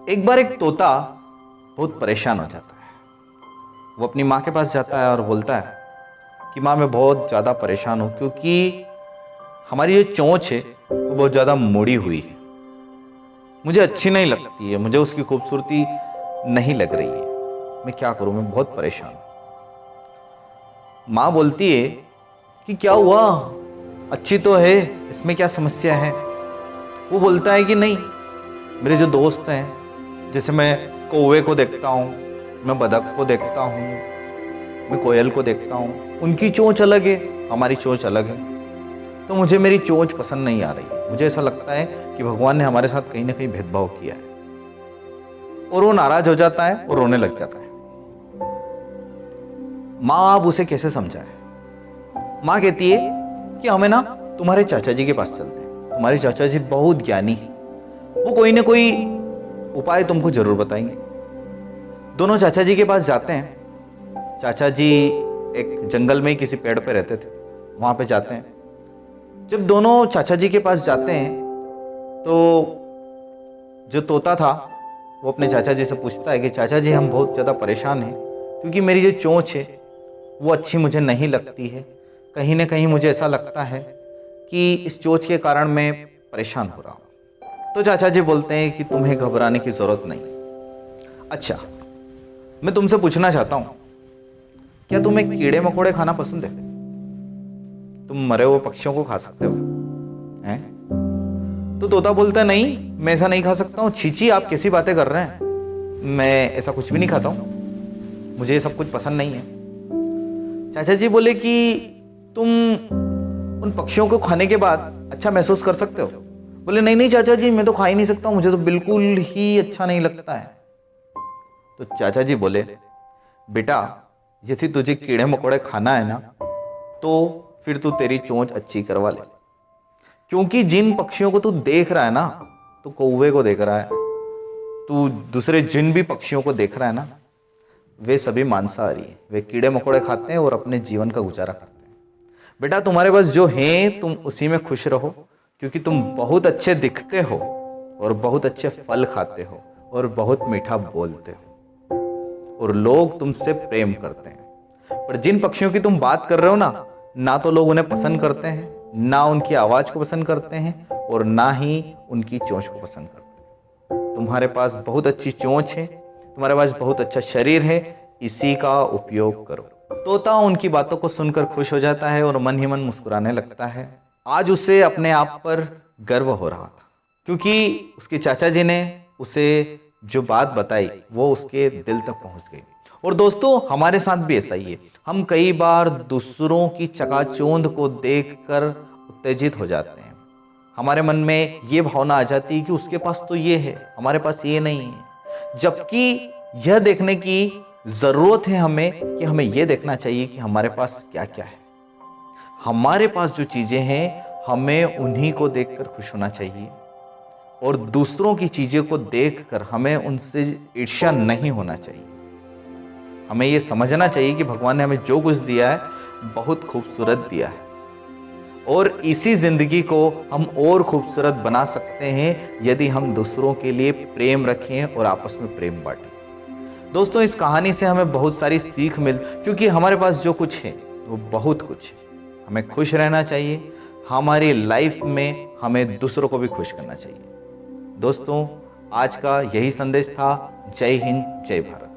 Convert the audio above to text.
एक बार एक तोता बहुत परेशान हो जाता है। वो अपनी माँ के पास जाता है और बोलता है कि माँ मैं बहुत ज़्यादा परेशान हूँ क्योंकि हमारी जो चोंच है वो बहुत ज़्यादा मुड़ी हुई है। मुझे अच्छी नहीं लगती है, मुझे उसकी खूबसूरती नहीं लग रही है। मैं क्या करूँ, मैं बहुत परेशान हूँ। माँ बोलती है कि क्या हुआ, अच्छी तो है, इसमें क्या समस्या है। वो बोलता है कि नहीं, मेरे जो दोस्त हैं, जैसे मैं कौवे को देखता हूँ, मैं बतख को देखता हूँ, मैं कोयल को देखता हूँ, उनकी चोंच अलग है, हमारी चोंच अलग है। तो मुझे मेरी चोंच पसंद नहीं आ रही है। मुझे ऐसा लगता है कि भगवान ने हमारे साथ कहीं ना कहीं भेदभाव किया है। और वो नाराज हो जाता है और रोने लग जाता है। माँ अब उसे कैसे समझाए। माँ कहती है कि हमें ना तुम्हारे चाचा जी के पास चलते हैं। तुम्हारे चाचा जी बहुत ज्ञानी हैं, वो कोई ना कोई उपाय तुमको जरूर बताएंगे। दोनों चाचा जी के पास जाते हैं। चाचा जी एक जंगल में ही किसी पेड़ पे रहते थे, वहां पे जाते हैं। जब दोनों चाचा जी के पास जाते हैं तो जो तोता था वो अपने चाचा जी से पूछता है कि चाचा जी हम बहुत ज़्यादा परेशान हैं क्योंकि मेरी जो चोंच है वो अच्छी मुझे नहीं लगती है। कहीं ना कहीं मुझे ऐसा लगता है कि इस चोंच के कारण मैं परेशान हो रहा हूँ। तो चाचा जी बोलते हैं कि तुम्हें घबराने की ज़रूरत नहीं। अच्छा, मैं तुमसे पूछना चाहता हूँ, क्या तुम्हें कीड़े मकोड़े खाना पसंद है? तुम मरे हुए पक्षियों को खा सकते हो हैं? तो तोता बोलता है नहीं, मैं ऐसा नहीं खा सकता हूँ। छीची, आप कैसी बातें कर रहे हैं, मैं ऐसा कुछ भी नहीं खाता हूँ, मुझे ये सब कुछ पसंद नहीं है। चाचा जी बोले कि तुम उन पक्षियों को खाने के बाद अच्छा महसूस कर सकते हो? बोले नहीं नहीं चाचा जी, मैं तो खा ही नहीं सकता हूँ, मुझे तो बिल्कुल ही अच्छा नहीं लगता है। तो चाचा जी बोले बेटा, यदि तुझे कीड़े मकोड़े खाना है ना तो फिर तू तेरी चोंच अच्छी करवा ले। क्योंकि जिन पक्षियों को तू देख रहा है ना, तू कौवे को देख रहा है, तू दूसरे जिन भी पक्षियों को देख रहा है ना, वे सभी मांसाहारी हैं। वे कीड़े मकोड़े खाते हैं और अपने जीवन का गुजारा करते हैं। बेटा तुम्हारे पास जो है तुम उसी में खुश रहो, क्योंकि तुम बहुत अच्छे दिखते हो और बहुत अच्छे फल खाते हो और बहुत मीठा बोलते हो और लोग तुमसे प्रेम करते हैं। पर जिन पक्षियों की तुम बात कर रहे हो ना तो लोग उन्हें पसंद करते हैं, ना उनकी आवाज को पसंद करते हैं और ना ही उनकी चोंच को पसंद करते हैं। तुम्हारे पास बहुत अच्छी चोंच है, तुम्हारे पास बहुत अच्छा शरीर है, इसी का उपयोग करो। तोता उनकी बातों को सुनकर खुश हो जाता है और मन ही मन मुस्कुराने लगता है। आज उसे अपने आप पर गर्व हो रहा था क्योंकि उसके चाचा जी ने उसे जो बात बताई वो उसके दिल तक पहुंच गई। और दोस्तों, हमारे साथ भी ऐसा ही है। हम कई बार दूसरों की चकाचौंध को देखकर उत्तेजित हो जाते हैं। हमारे मन में ये भावना आ जाती है कि उसके पास तो ये है, हमारे पास ये नहीं है। जबकि यह देखने की जरूरत है हमें कि हमें यह देखना चाहिए कि हमारे पास क्या क्या है। हमारे पास जो चीजें हैं हमें उन्हीं को देखकर खुश होना चाहिए और दूसरों की चीजें को देखकर हमें उनसे ईर्ष्या नहीं होना चाहिए। हमें यह समझना चाहिए कि भगवान ने हमें जो कुछ दिया है बहुत खूबसूरत दिया है और इसी जिंदगी को हम और खूबसूरत बना सकते हैं यदि हम दूसरों के लिए प्रेम रखें और आपस में प्रेम बांटें। दोस्तों, इस कहानी से हमें बहुत सारी सीख क्योंकि हमारे पास जो कुछ है वो बहुत कुछ है। हमें खुश रहना चाहिए, हमारी लाइफ में हमें दूसरों को भी खुश करना चाहिए। दोस्तों, आज का यही संदेश था। जय हिंद, जय भारत।